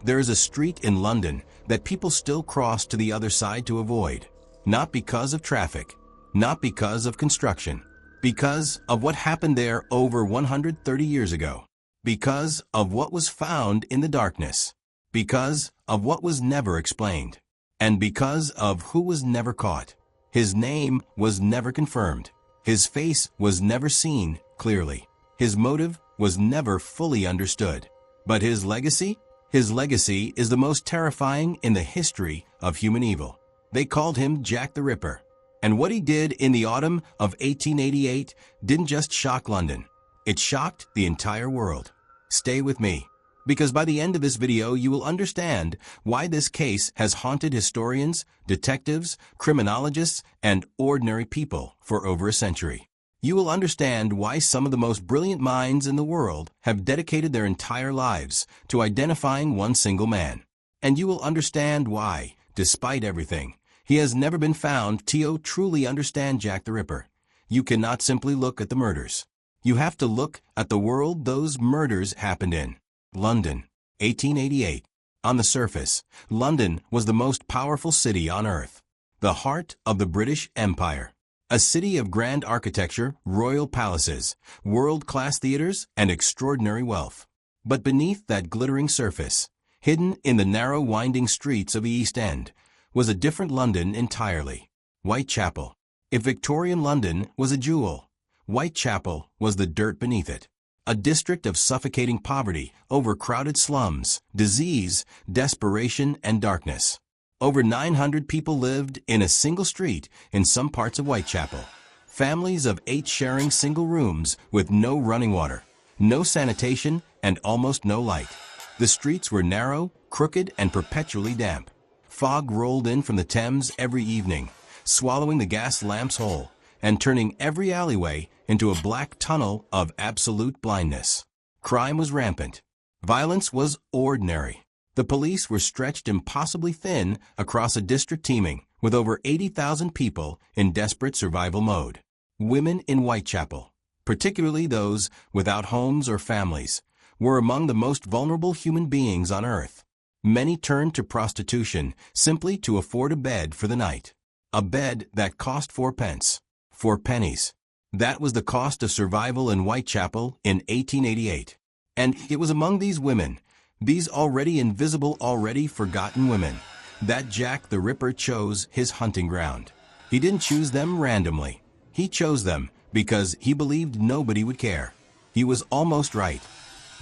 There is a street in London that people still cross to the other side to avoid. Not because of traffic, not because of construction, because of what happened there over 130 years ago, because of what was found in the darkness, because of what was never explained, and because of who was never caught. His name was never confirmed. His face was never seen clearly. His motive was never fully understood. But his legacy? His legacy is the most terrifying in the history of human evil. They called him Jack the Ripper. And what he did in the autumn of 1888 didn't just shock London. It shocked the entire world. Stay with me, because by the end of this video you will understand why this case has haunted historians, detectives, criminologists, and ordinary people for over a century. You will understand why some of the most brilliant minds in the world have dedicated their entire lives to identifying one single man. And you will understand why, despite everything, he has never been found to truly understand Jack the Ripper. You cannot simply look at the murders. You have to look at the world those murders happened in. London, 1888. On the surface, London was the most powerful city on earth, the heart of the British Empire. A city of grand architecture, royal palaces, world-class theaters, and extraordinary wealth. But beneath that glittering surface, hidden in the narrow winding streets of the East End, was a different London entirely. Whitechapel. If Victorian London was a jewel, Whitechapel was the dirt beneath it. A district of suffocating poverty, overcrowded slums, disease, desperation, and darkness. Over 900 people lived in a single street in some parts of Whitechapel. Families of 8 sharing single rooms with no running water, no sanitation, and almost no light. The streets were narrow, crooked, and perpetually damp. Fog rolled in from the Thames every evening, swallowing the gas lamps whole, and turning every alleyway into a black tunnel of absolute blindness. Crime was rampant. Violence was ordinary. The police were stretched impossibly thin across a district teeming with over 80,000 people in desperate survival mode. Women in Whitechapel, particularly those without homes or families, were among the most vulnerable human beings on earth. Many turned to prostitution simply to afford a bed for the night. A bed that cost 4 pence. 4 pennies. That was the cost of survival in Whitechapel in 1888. And it was among these women, these already invisible, already forgotten women, that Jack the Ripper chose his hunting ground. He didn't choose them randomly. He chose them because he believed nobody would care. He was almost right.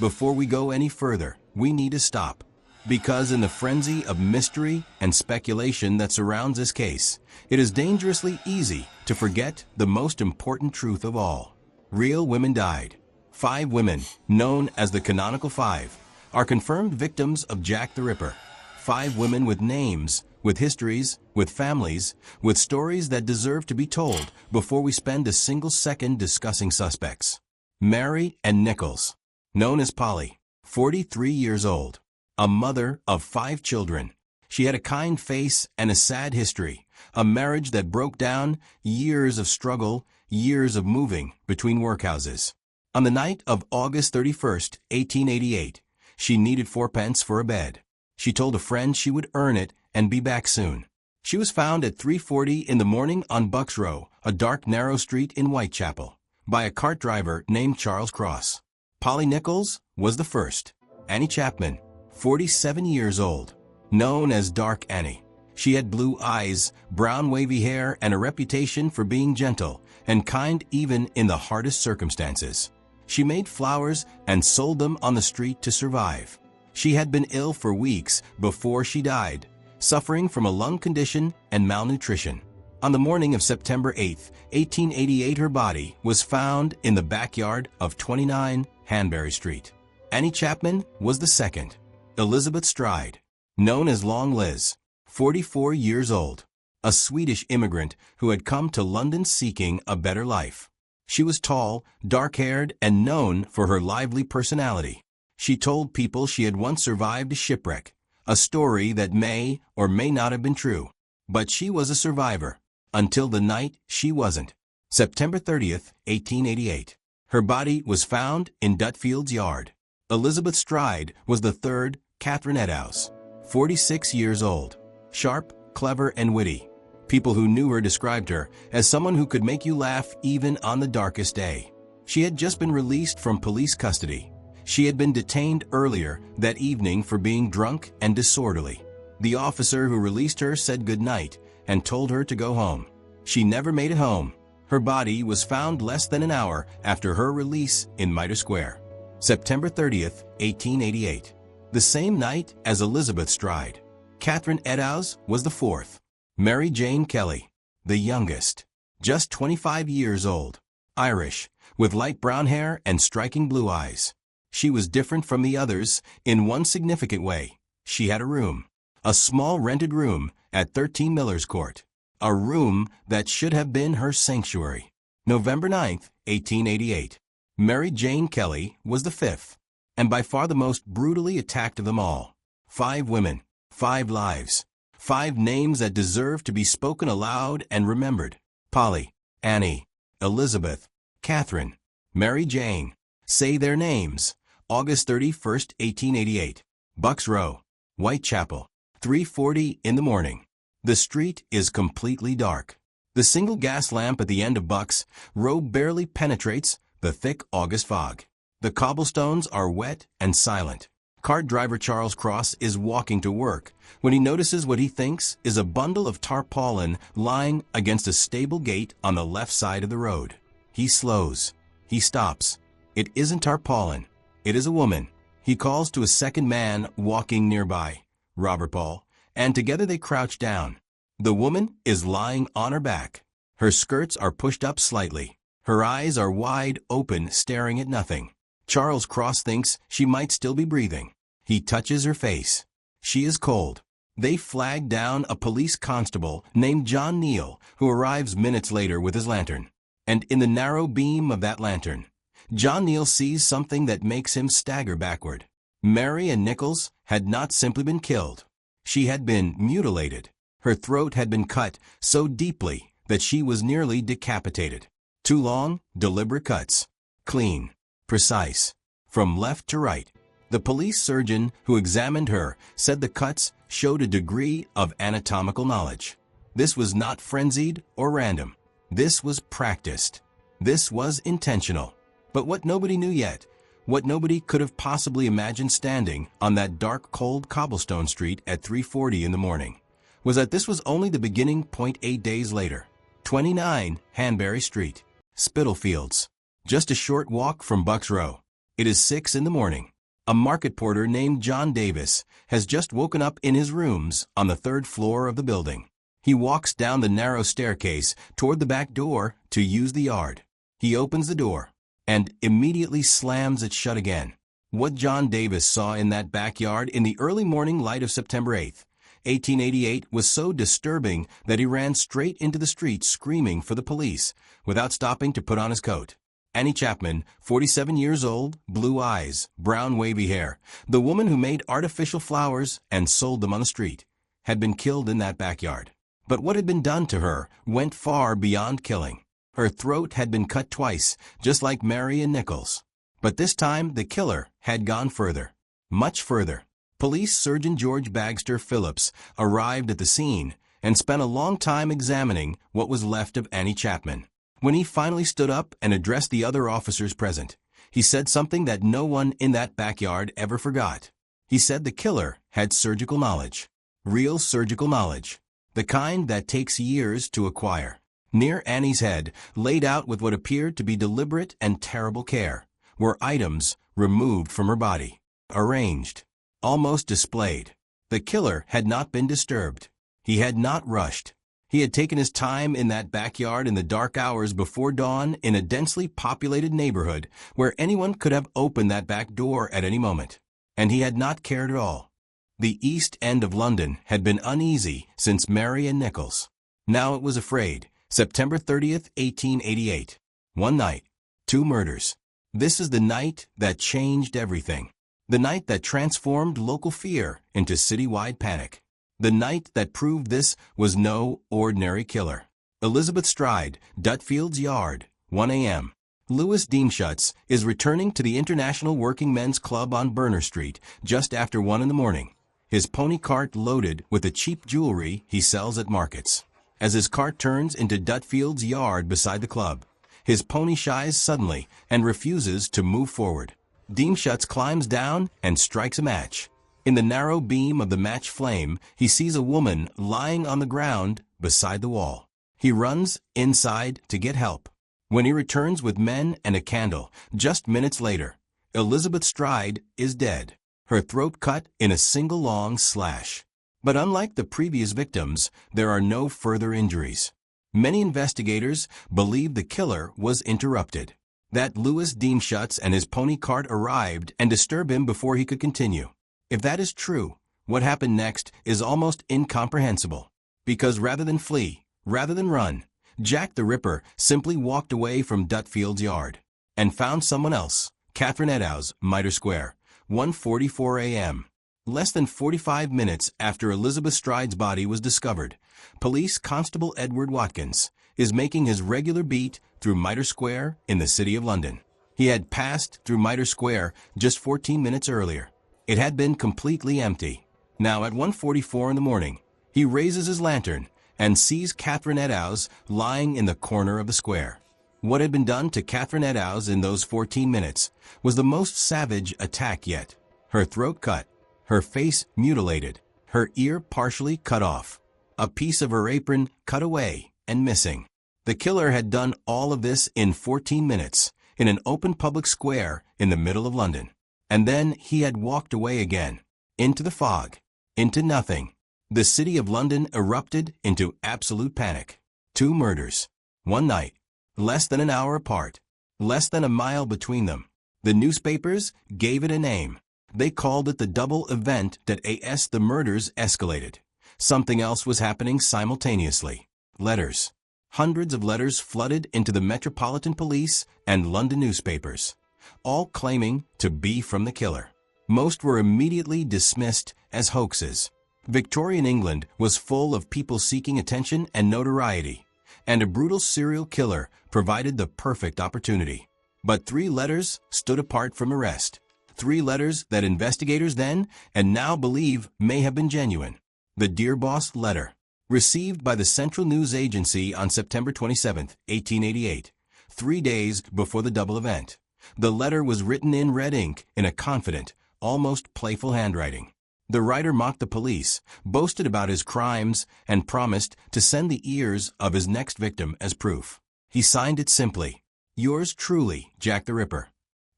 Before we go any further, we need to stop. Because in the frenzy of mystery and speculation that surrounds this case, it is dangerously easy to forget the most important truth of all. Real women died. 5 women, known as the Canonical Five, are confirmed victims of Jack the Ripper. 5 women with names, with histories, with families, with stories that deserve to be told before we spend a single second discussing suspects. Mary and Nichols, known as Polly, 43 years old, a mother of 5 children. She had a kind face and a sad history, a marriage that broke down, years of struggle, years of moving between workhouses. On the night of August 31st, 1888, she needed 4 pence for a bed. She told a friend she would earn it and be back soon. She was found at 3:40 in the morning on Bucks Row, a dark, narrow street in Whitechapel, by a cart driver named Charles Cross. Polly Nichols was the first. Annie Chapman, 47 years old, known as Dark Annie. She had blue eyes, brown wavy hair, and a reputation for being gentle and kind even in the hardest circumstances. She made flowers and sold them on the street to survive. She had been ill for weeks before she died, suffering from a lung condition and malnutrition. On the morning of September 8, 1888, her body was found in the backyard of 29 Hanbury Street. Annie Chapman was the second. Elizabeth Stride, known as Long Liz, 44 years old, a Swedish immigrant who had come to London seeking a better life. She was tall, dark-haired, and known for her lively personality. She told people she had once survived a shipwreck, a story that may or may not have been true. But she was a survivor, until the night she wasn't. September 30th, 1888. Her body was found in Dutfield's yard. Elizabeth Stride was the third Catherine Eddowes, 46 years old. Sharp, clever, and witty. People who knew her described her as someone who could make you laugh even on the darkest day. She had just been released from police custody. She had been detained earlier that evening for being drunk and disorderly. The officer who released her said goodnight and told her to go home. She never made it home. Her body was found less than an hour after her release in Mitre Square. September 30th, 1888. The same night as Elizabeth Stride. Catherine Eddowes was the fourth. Mary Jane Kelly, the youngest. Just 25 years old. Irish, with light brown hair and striking blue eyes. She was different from the others in one significant way. She had a room. A small rented room at 13 Miller's Court. A room that should have been her sanctuary. November 9th, 1888. Mary Jane Kelly was the fifth, and by far the most brutally attacked of them all. 5 women, 5 lives, 5 names that deserve to be spoken aloud and remembered. Polly, Annie, Elizabeth, Catherine, Mary Jane. Say their names. August 31st, 1888. Bucks Row, Whitechapel, 3:40 in the morning. The street is completely dark. The single gas lamp at the end of Bucks Row barely penetrates the thick August fog. The cobblestones are wet and silent. Cart driver Charles Cross is walking to work when he notices what he thinks is a bundle of tarpaulin lying against a stable gate on the left side of the road. He slows. He stops. It isn't tarpaulin. It is a woman. He calls to a second man walking nearby, Robert Paul, and together they crouch down. The woman is lying on her back. Her skirts are pushed up slightly. Her eyes are wide open, staring at nothing. Charles Cross thinks she might still be breathing. He touches her face. She is cold. They flag down a police constable named John Neal, who arrives minutes later with his lantern. And in the narrow beam of that lantern, John Neal sees something that makes him stagger backward. Mary Ann Nichols had not simply been killed. She had been mutilated. Her throat had been cut so deeply that she was nearly decapitated. 2 long, deliberate cuts. Clean. Precise. From left to right. The police surgeon who examined her said the cuts showed a degree of anatomical knowledge. This was not frenzied or random. This was practiced. This was intentional. But what nobody knew yet, what nobody could have possibly imagined standing on that dark, cold cobblestone street at 3:40 in the morning, was that this was only the beginning. 8 days later. 29 Hanbury Street, Spitalfields. Just a short walk from Bucks Row. It is 6 in the morning. A market porter named John Davis has just woken up in his rooms on the 3rd floor of the building. He walks down the narrow staircase toward the back door to use the yard. He opens the door and immediately slams it shut again. What John Davis saw in that backyard in the early morning light of September 8th, 1888 was so disturbing that he ran straight into the street screaming for the police without stopping to put on his coat. Annie Chapman, 47 years old, blue eyes, brown wavy hair, the woman who made artificial flowers and sold them on the street, had been killed in that backyard. But what had been done to her went far beyond killing. Her throat had been cut twice, just like Mary Ann Nichols. But this time the killer had gone further, much further. Police Surgeon George Bagster Phillips arrived at the scene and spent a long time examining what was left of Annie Chapman. When he finally stood up and addressed the other officers present, he said something that no one in that backyard ever forgot. He said the killer had surgical knowledge. Real surgical knowledge. The kind that takes years to acquire. Near Annie's head, laid out with what appeared to be deliberate and terrible care, were items removed from her body. Arranged. Almost displayed. The killer had not been disturbed. He had not rushed. He had taken his time in that backyard in the dark hours before dawn in a densely populated neighborhood where anyone could have opened that back door at any moment. And he had not cared at all. The East End of London had been uneasy since Mary Ann Nichols. Now it was afraid. September 30th, 1888. One night. 2 murders. This is the night that changed everything. The night that transformed local fear into citywide panic. The night that proved this was no ordinary killer. Elizabeth Stride, Dutfield's Yard, 1 a.m. Louis Deemschutz is returning to the International Working Men's Club on Berner Street just after 1 in the morning, his pony cart loaded with the cheap jewelry he sells at markets. As his cart turns into Dutfield's yard beside the club, his pony shies suddenly and refuses to move forward. Deemschutz climbs down and strikes a match. In the narrow beam of the match flame, he sees a woman lying on the ground beside the wall. He runs inside to get help. When he returns with men and a candle, just minutes later, Elizabeth Stride is dead, her throat cut in a single long slash. But unlike the previous victims, there are no further injuries. Many investigators believe the killer was interrupted, that Louis Deemschutz and his pony cart arrived and disturbed him before he could continue. If that is true, what happened next is almost incomprehensible. Because rather than flee, rather than run, Jack the Ripper simply walked away from Dutfield's yard and found someone else, Catherine Eddowes, Mitre Square, 1:44 a.m. Less than 45 minutes after Elizabeth Stride's body was discovered, Police Constable Edward Watkins is making his regular beat through Mitre Square in the City of London. He had passed through Mitre Square just 14 minutes earlier. It had been completely empty. Now at 1:44 in the morning, he raises his lantern and sees Catherine Eddowes lying in the corner of the square. What had been done to Catherine Eddowes in those 14 minutes was the most savage attack yet. Her throat cut, her face mutilated, her ear partially cut off, a piece of her apron cut away and missing. The killer had done all of this in 14 minutes in an open public square in the middle of London. And then he had walked away again, into the fog, into nothing. The City of London erupted into absolute panic. 2 murders. One night. Less than an hour apart. Less than a mile between them. The newspapers gave it a name. They called it the double event that as the murders escalated. Something else was happening simultaneously. Letters. Hundreds of letters flooded into the Metropolitan Police and London newspapers, all claiming to be from the killer. Most were immediately dismissed as hoaxes. Victorian England was full of people seeking attention and notoriety, and a brutal serial killer provided the perfect opportunity. But 3 letters stood apart from the rest. 3 letters that investigators then and now believe may have been genuine. The Dear Boss letter, received by the Central News Agency on September 27, 1888, 3 days before the double event. The letter was written in red ink in a confident, almost playful handwriting. The writer mocked the police, boasted about his crimes, and promised to send the ears of his next victim as proof. He signed it simply, "Yours truly, Jack the Ripper."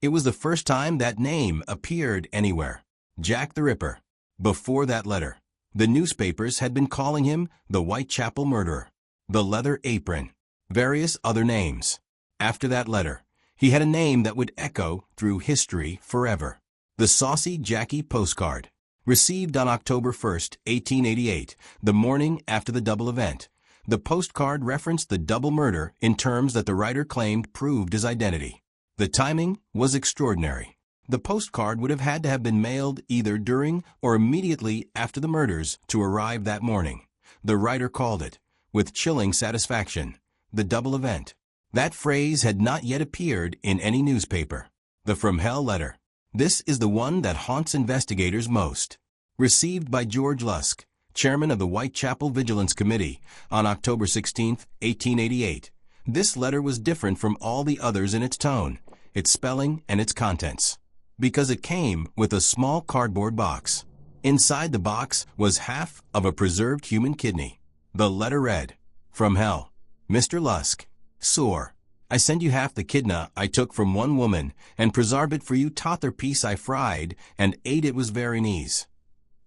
It was the first time that name appeared anywhere. Jack the Ripper. Before that letter, the newspapers had been calling him the Whitechapel murderer, the leather apron, various other names. After that letter, he had a name that would echo through history forever. The Saucy Jackie postcard. Received on October 1, 1888, the morning after the double event. The postcard referenced the double murder in terms that the writer claimed proved his identity. The timing was extraordinary. The postcard would have had to have been mailed either during or immediately after the murders to arrive that morning. The writer called it, with chilling satisfaction, the double event. That phrase had not yet appeared in any newspaper. The From Hell letter. This is the one that haunts investigators most. Received by George Lusk, chairman of the Whitechapel Vigilance Committee, on October 16, 1888. This letter was different from all the others in its tone, its spelling, and its contents, because it came with a small cardboard box. Inside the box was half of a preserved human kidney. The letter read, "From Hell, Mr. Lusk, Sore. I send you half the kidney I took from one woman, and preserve it for you tother piece I fried, and ate it was very nice."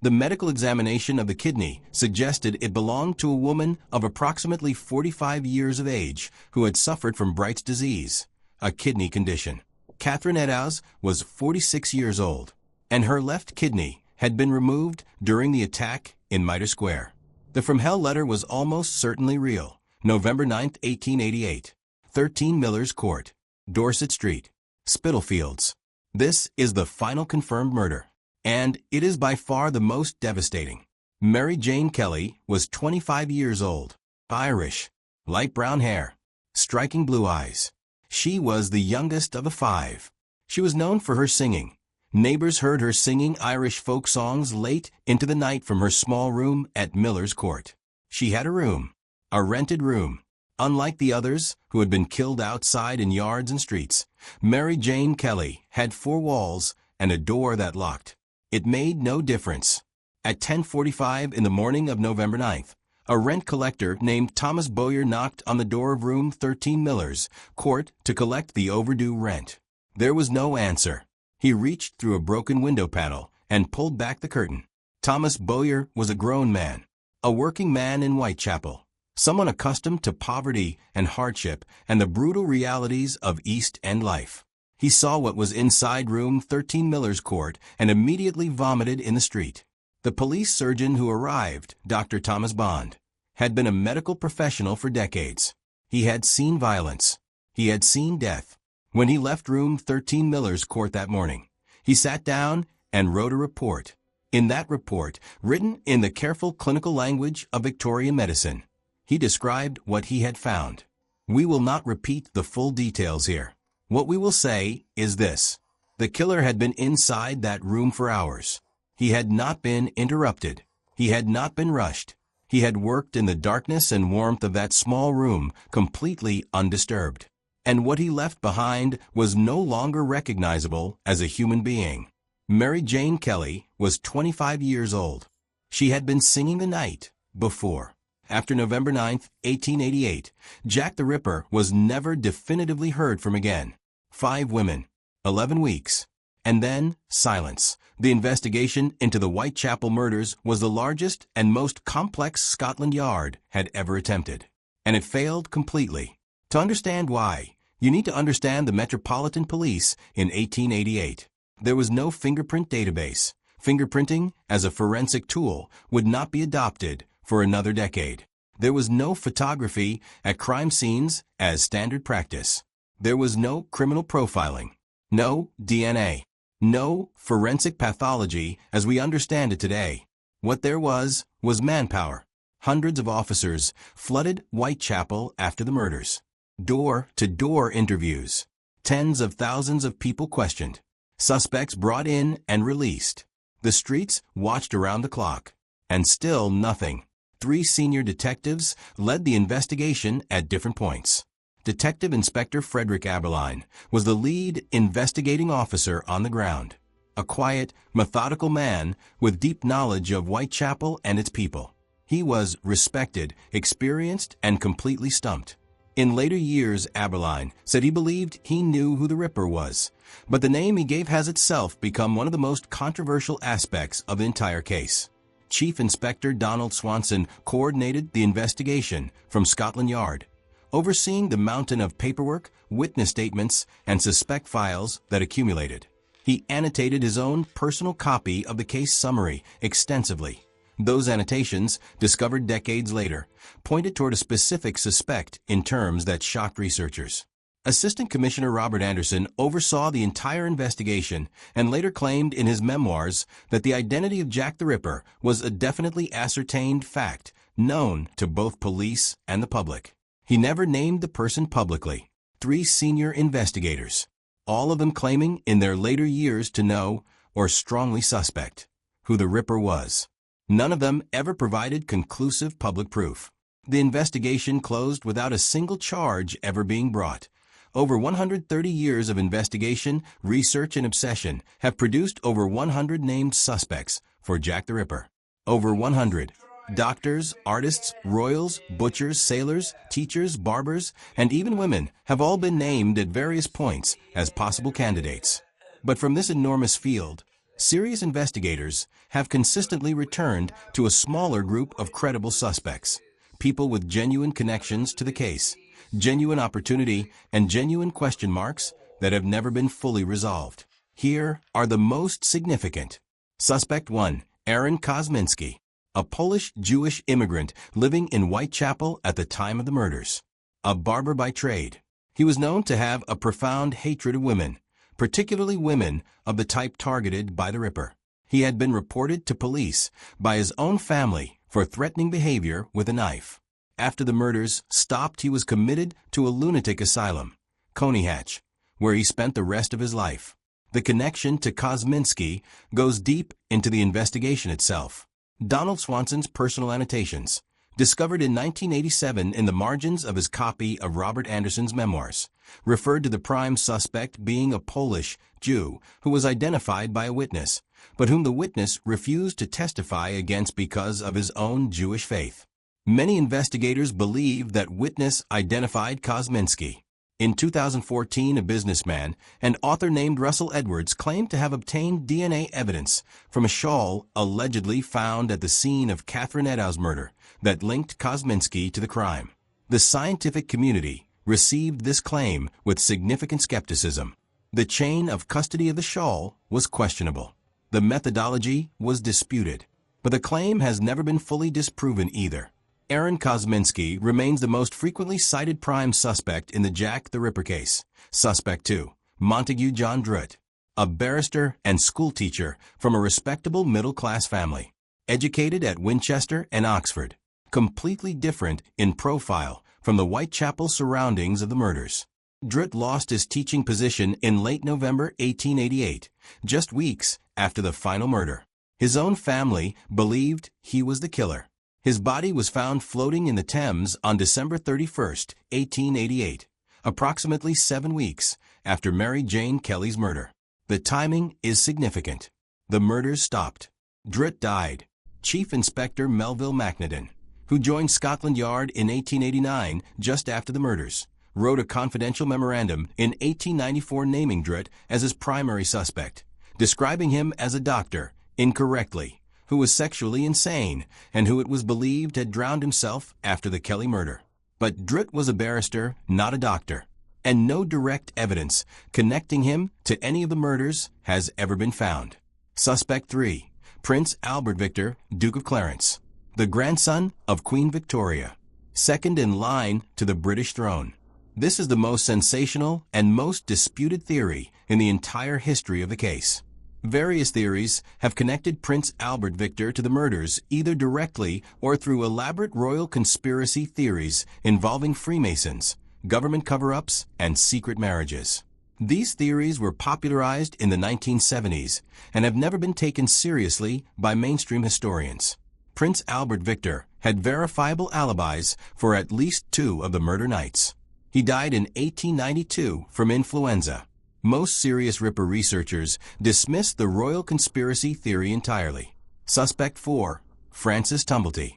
The medical examination of the kidney suggested it belonged to a woman of approximately 45 years of age who had suffered from Bright's disease, a kidney condition. Catherine Eddowes was 46 years old, and her left kidney had been removed during the attack in Mitre Square. The From Hell letter was almost certainly real. November 9, 1888. 13 Miller's Court, Dorset Street, Spitalfields. This is the final confirmed murder, and it is by far the most devastating. Mary Jane Kelly was 25 years old, Irish, light brown hair, striking blue eyes. She was the youngest of the five. She was known for her singing. Neighbors heard her singing Irish folk songs late into the night from her small room at Miller's Court. She had a room, a rented room. Unlike the others, who had been killed outside in yards and streets, Mary Jane Kelly had four walls and a door that locked. It made no difference. At 10:45 in the morning of November 9th, a rent collector named Thomas Bowyer knocked on the door of room 13 Miller's Court to collect the overdue rent. There was no answer. He reached through a broken window panel and pulled back the curtain. Thomas Bowyer was a grown man, a working man in Whitechapel, someone accustomed to poverty and hardship and the brutal realities of East End life. He saw what was inside room 13 Miller's Court and immediately vomited in the street. The police surgeon who arrived, Dr. Thomas Bond, had been a medical professional for decades. He had seen violence. He had seen death. When he left room 13 Miller's Court that morning, he sat down and wrote a report. In that report, written in the careful clinical language of Victorian medicine, he described what he had found. We will not repeat the full details here. What we will say is this: the killer had been inside that room for hours. He had not been interrupted. He had not been rushed. He had worked in the darkness and warmth of that small room, completely undisturbed. And what he left behind was no longer recognizable as a human being. Mary Jane Kelly was 25 years old. She had been singing the night before. After November 9th, 1888, Jack the Ripper was never definitively heard from again. 5 women, 11 weeks, and then silence. The investigation into the Whitechapel murders was the largest and most complex Scotland Yard had ever attempted. And it failed completely. To understand why, you need to understand the Metropolitan Police in 1888. There was no fingerprint database. Fingerprinting, as a forensic tool, would not be adopted for another decade. There was no photography at crime scenes as standard practice. There was no criminal profiling, no DNA, no forensic pathology as we understand it today. What there was manpower. Hundreds of officers flooded Whitechapel after the murders. Door-to-door interviews. Tens of thousands of people questioned. Suspects brought in and released. The streets watched around the clock. And still nothing. 3 senior detectives led the investigation at different points. Detective Inspector Frederick Aberline was the lead investigating officer on the ground. A quiet, methodical man with deep knowledge of Whitechapel and its people. He was respected, experienced, and completely stumped. In later years, Aberline said he believed he knew who the Ripper was, but the name he gave has itself become one of the most controversial aspects of the entire case. Chief Inspector Donald Swanson coordinated the investigation from Scotland Yard, overseeing the mountain of paperwork, witness statements, and suspect files that accumulated. He annotated his own personal copy of the case summary extensively. Those annotations, discovered decades later, pointed toward a specific suspect in terms that shocked researchers. Assistant Commissioner Robert Anderson oversaw the entire investigation and later claimed in his memoirs that the identity of Jack the Ripper was a definitely ascertained fact, known to both police and the public. He never named the person publicly. 3 senior investigators, all of them claiming in their later years to know, or strongly suspect, who the Ripper was. None of them ever provided conclusive public proof. The investigation closed without a single charge ever being brought. Over 130 years of investigation, research, and obsession have produced over 100 named suspects for Jack the Ripper. Over 100. Doctors, artists, royals, butchers, sailors, teachers, barbers, and even women have all been named at various points as possible candidates. But from this enormous field, serious investigators have consistently returned to a smaller group of credible suspects, people with genuine connections to the case, genuine opportunity, and genuine question marks that have never been fully resolved. Here are the most significant. Suspect 1, Aaron Kosminski, a Polish-Jewish immigrant living in Whitechapel at the time of the murders. A barber by trade, he was known to have a profound hatred of women, particularly women of the type targeted by the Ripper. He had been reported to police by his own family for threatening behavior with a knife. After the murders stopped, he was committed to a lunatic asylum. Coney Hatch, where he spent the rest of his life. The connection to Kosminski goes deep into the investigation itself. Donald Swanson's personal annotations, discovered in 1987 in the margins of his copy of Robert Anderson's memoirs, referred to the prime suspect being a Polish Jew who was identified by a witness, but whom the witness refused to testify against because of his own Jewish faith. Many investigators believe that witness identified Kosminski. In 2014, a businessman and author named Russell Edwards claimed to have obtained DNA evidence from a shawl allegedly found at the scene of Catherine Eddowes' murder that linked Kosminski to the crime. The scientific community received this claim with significant skepticism. The chain of custody of the shawl was questionable. The methodology was disputed, but the claim has never been fully disproven either. Aaron Kosminski remains the most frequently cited prime suspect in the Jack the Ripper case. Suspect 2, Montague John Druitt, a barrister and schoolteacher from a respectable middle-class family, educated at Winchester and Oxford, completely different in profile from the Whitechapel surroundings of the murders. Druitt lost his teaching position in late November 1888, just weeks after the final murder. His own family believed he was the killer. His body was found floating in the Thames on December 31, 1888, approximately 7 weeks after Mary Jane Kelly's murder. The timing is significant. The murders stopped. Druitt died. Chief Inspector Melville Macnadon, who joined Scotland Yard in 1889 just after the murders, wrote a confidential memorandum in 1894 naming Druitt as his primary suspect, describing him as a doctor, incorrectly, who was sexually insane and who it was believed had drowned himself after the Kelly murder. But Druitt was a barrister, not a doctor, and no direct evidence connecting him to any of the murders has ever been found. Suspect 3, Prince Albert Victor, Duke of Clarence, the grandson of Queen Victoria, second in line to the British throne. This is the most sensational and most disputed theory in the entire history of the case. Various theories have connected Prince Albert Victor to the murders either directly or through elaborate royal conspiracy theories involving Freemasons, government cover-ups, and secret marriages. These theories were popularized in the 1970s and have never been taken seriously by mainstream historians. Prince Albert Victor had verifiable alibis for at least 2 of the murder nights. He died in 1892 from influenza. Most serious Ripper researchers dismiss the royal conspiracy theory entirely. Suspect 4, Francis Tumblety,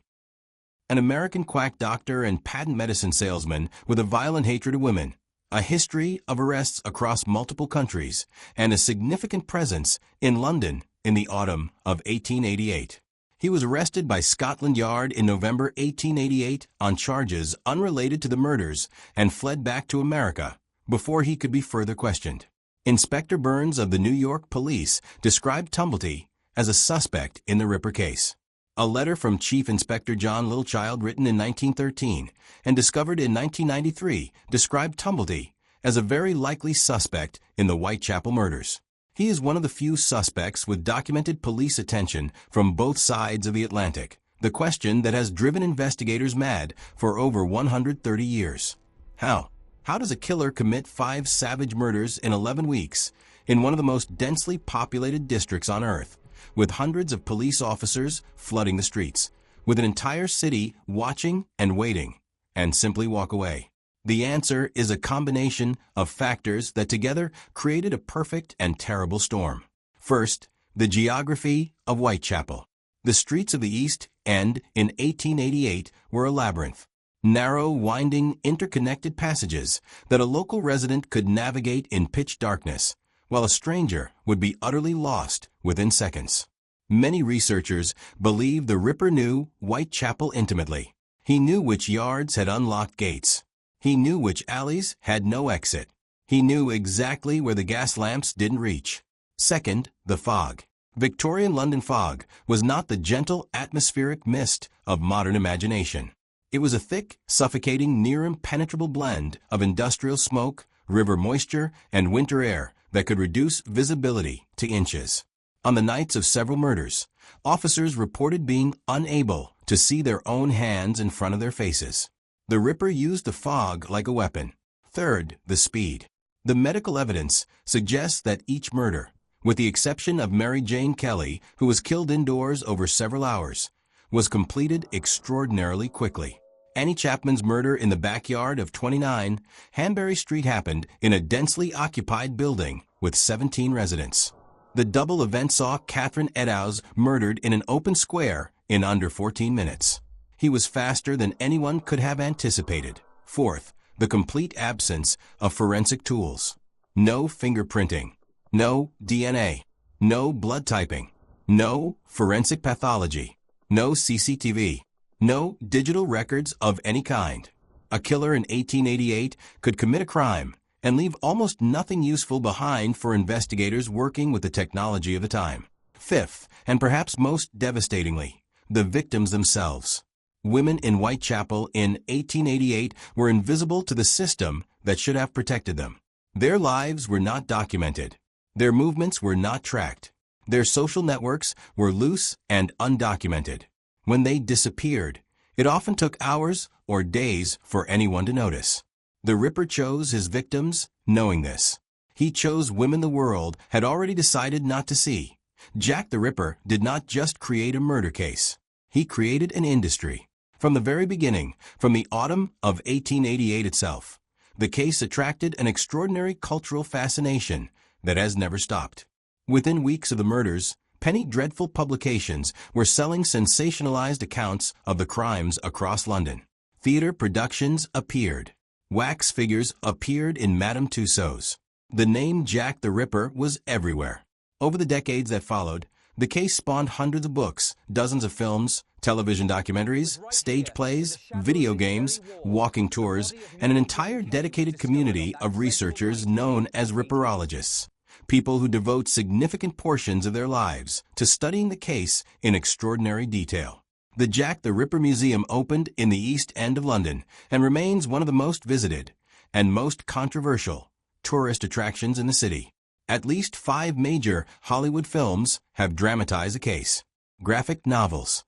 an American quack doctor and patent medicine salesman with a violent hatred of women, a history of arrests across multiple countries, and a significant presence in London in the autumn of 1888. He was arrested by Scotland Yard in November 1888 on charges unrelated to the murders and fled back to America before he could be further questioned. Inspector Burns of the New York Police described Tumblety as a suspect in the Ripper case. A letter from Chief Inspector John Littlechild written in 1913 and discovered in 1993 described Tumblety as a very likely suspect in the Whitechapel murders. He is one of the few suspects with documented police attention from both sides of the Atlantic, the question that has driven investigators mad for over 130 years. How? How does a killer commit 5 savage murders in 11 weeks in one of the most densely populated districts on Earth, with hundreds of police officers flooding the streets, with an entire city watching and waiting, and simply walk away? The answer is a combination of factors that together created a perfect and terrible storm. First, the geography of Whitechapel. The streets of the East End in 1888 were a labyrinth. Narrow, winding, interconnected passages that a local resident could navigate in pitch darkness, while a stranger would be utterly lost within seconds. Many researchers believe the Ripper knew Whitechapel intimately. He knew which yards had unlocked gates. He knew which alleys had no exit. He knew exactly where the gas lamps didn't reach. Second, the fog. Victorian London fog was not the gentle atmospheric mist of modern imagination. It was a thick, suffocating, near-impenetrable blend of industrial smoke, river moisture, and winter air that could reduce visibility to inches. On the nights of several murders, officers reported being unable to see their own hands in front of their faces. The Ripper used the fog like a weapon. Third, the speed. The medical evidence suggests that each murder, with the exception of Mary Jane Kelly, who was killed indoors over several hours, was completed extraordinarily quickly. Annie Chapman's murder in the backyard of 29 Hanbury Street happened in a densely occupied building with 17 residents. The double event saw Catherine Eddowes murdered in an open square in under 14 minutes. He was faster than anyone could have anticipated. Fourth, the complete absence of forensic tools. No fingerprinting. No DNA. No blood typing. No forensic pathology. No CCTV. No digital records of any kind. A killer in 1888 could commit a crime and leave almost nothing useful behind for investigators working with the technology of the time. Fifth, and perhaps most devastatingly, the victims themselves. Women in Whitechapel in 1888 were invisible to the system that should have protected them. Their lives were not documented. Their movements were not tracked. Their social networks were loose and undocumented. When they disappeared, it often took hours or days for anyone to notice. The Ripper chose his victims knowing this. He chose women the world had already decided not to see. Jack the Ripper did not just create a murder case. He created an industry. From the very beginning, from the autumn of 1888 itself, the case attracted an extraordinary cultural fascination that has never stopped. Within weeks of the murders, penny dreadful publications were selling sensationalized accounts of the crimes across London. Theater productions appeared. Wax figures appeared in Madame Tussauds. The name Jack the Ripper was everywhere. Over the decades that followed, the case spawned hundreds of books, dozens of films, television documentaries, stage plays, video games, walking tours, and an entire dedicated community of researchers known as Ripperologists. People who devote significant portions of their lives to studying the case in extraordinary detail. The Jack the Ripper Museum opened in the East End of London and remains one of the most visited and most controversial tourist attractions in the city. At least 5 major Hollywood films have dramatized the case. Graphic novels,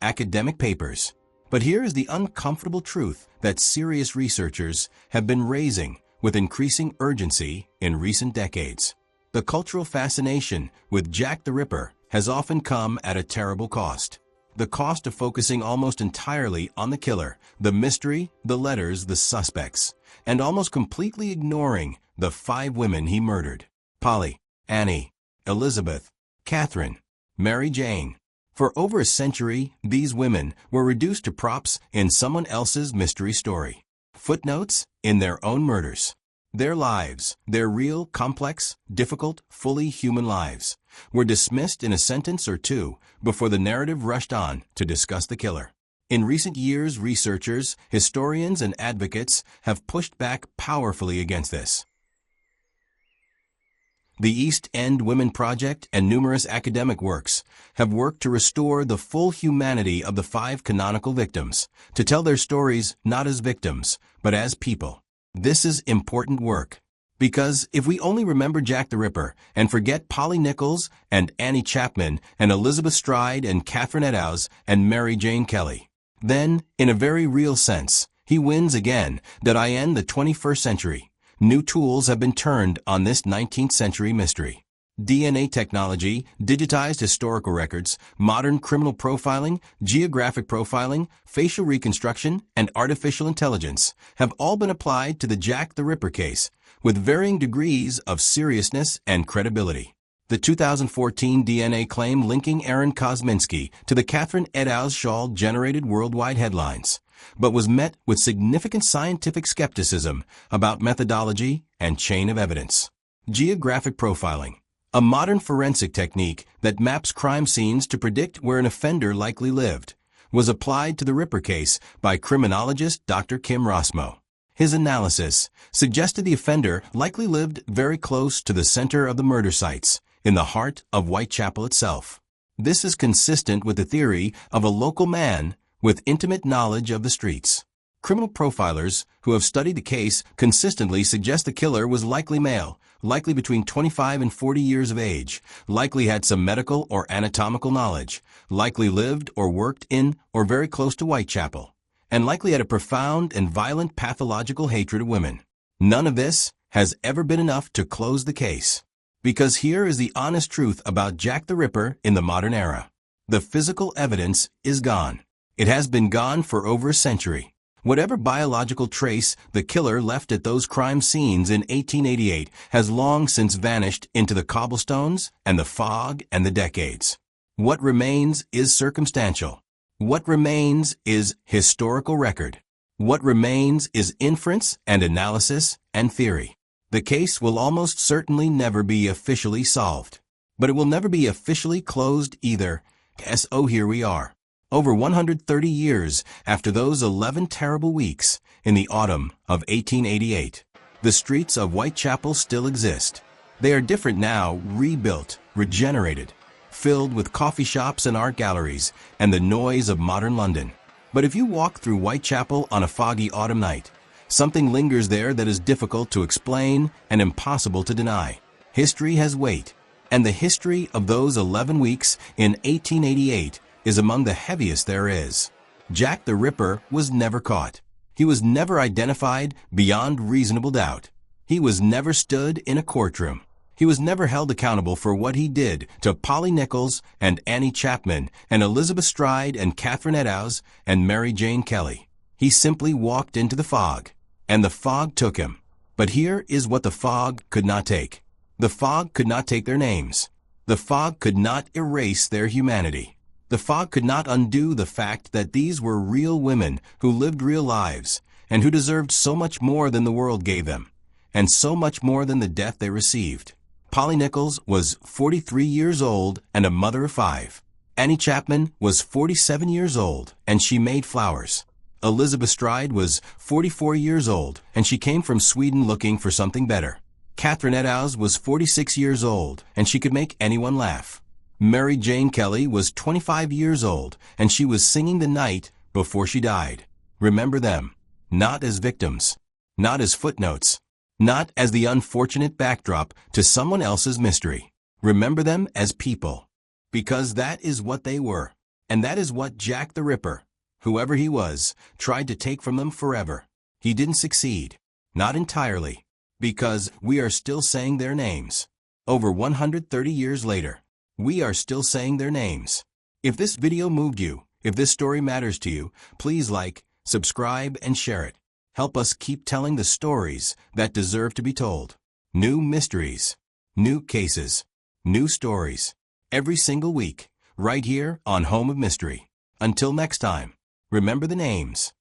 academic papers. But here is the uncomfortable truth that serious researchers have been raising with increasing urgency in recent decades. The cultural fascination with Jack the Ripper has often come at a terrible cost. The cost of focusing almost entirely on the killer, the mystery, the letters, the suspects, and almost completely ignoring the 5 women he murdered. Polly, Annie, Elizabeth, Catherine, Mary Jane. For over a century, these women were reduced to props in someone else's mystery story. Footnotes in their own murders. Their lives, their real, complex, difficult, fully human lives, were dismissed in a sentence or two before the narrative rushed on to discuss the killer. In recent years, researchers, historians, and advocates have pushed back powerfully against this. The East End Women Project and numerous academic works have worked to restore the full humanity of the 5 canonical victims, to tell their stories not as victims, but as people. This is important work, because if we only remember Jack the Ripper and forget Polly Nichols and Annie Chapman and Elizabeth Stride and Catherine Eddowes and Mary Jane Kelly, then, in a very real sense, he wins again that I end the 21st century. New tools have been turned on this 19th century mystery. DNA technology, digitized historical records, modern criminal profiling, geographic profiling, facial reconstruction, and artificial intelligence have all been applied to the Jack the Ripper case, with varying degrees of seriousness and credibility. The 2014 DNA claim linking Aaron Kosminski to the Catherine Eddowes shawl generated worldwide headlines, but was met with significant scientific skepticism about methodology and chain of evidence. Geographic profiling, a modern forensic technique that maps crime scenes to predict where an offender likely lived, was applied to the Ripper case by criminologist Dr. Kim Rossmo. His analysis suggested the offender likely lived very close to the center of the murder sites, in the heart of Whitechapel itself. This is consistent with the theory of a local man with intimate knowledge of the streets. Criminal profilers who have studied the case consistently suggest the killer was likely male, likely between 25 and 40 years of age, likely had some medical or anatomical knowledge, likely lived or worked in or very close to Whitechapel, and likely had a profound and violent pathological hatred of women. None of this has ever been enough to close the case. Because here is the honest truth about Jack the Ripper in the modern era. The physical evidence is gone. It has been gone for over a century. Whatever biological trace the killer left at those crime scenes in 1888 has long since vanished into the cobblestones and the fog and the decades. What remains is circumstantial. What remains is historical record. What remains is inference and analysis and theory. The case will almost certainly never be officially solved. But it will never be officially closed either. So here we are. Over 130 years after those 11 terrible weeks in the autumn of 1888. The streets of Whitechapel still exist. They are different now, rebuilt, regenerated, filled with coffee shops and art galleries and the noise of modern London. But if you walk through Whitechapel on a foggy autumn night, something lingers there that is difficult to explain and impossible to deny. History has weight, and the history of those 11 weeks in 1888 is among the heaviest there is. Jack the Ripper was never caught. He was never identified beyond reasonable doubt. He was never stood in a courtroom. He was never held accountable for what he did to Polly Nichols and Annie Chapman and Elizabeth Stride and Catherine Eddowes and Mary Jane Kelly. He simply walked into the fog, and the fog took him. But here is what the fog could not take. The fog could not take their names. The fog could not erase their humanity. The fog could not undo the fact that these were real women who lived real lives and who deserved so much more than the world gave them, and so much more than the death they received. Polly Nichols was 43 years old and a mother of 5. Annie Chapman was 47 years old and she made flowers. Elizabeth Stride was 44 years old and she came from Sweden looking for something better. Catherine Eddowes was 46 years old and she could make anyone laugh. Mary Jane Kelly was 25 years old and she was singing the night before she died. Remember them, not as victims, not as footnotes, not as the unfortunate backdrop to someone else's mystery. Remember them as people, because that is what they were, and that is what Jack the Ripper, whoever he was, tried to take from them forever. He didn't succeed, not entirely, because we are still saying their names. Over 130 years later, we are still saying their names. If this video moved you, if this story matters to you, please like, subscribe, and share it. Help us keep telling the stories that deserve to be told. New mysteries, new cases, new stories. Every single week, right here on Home of Mystery. Until next time, remember the names.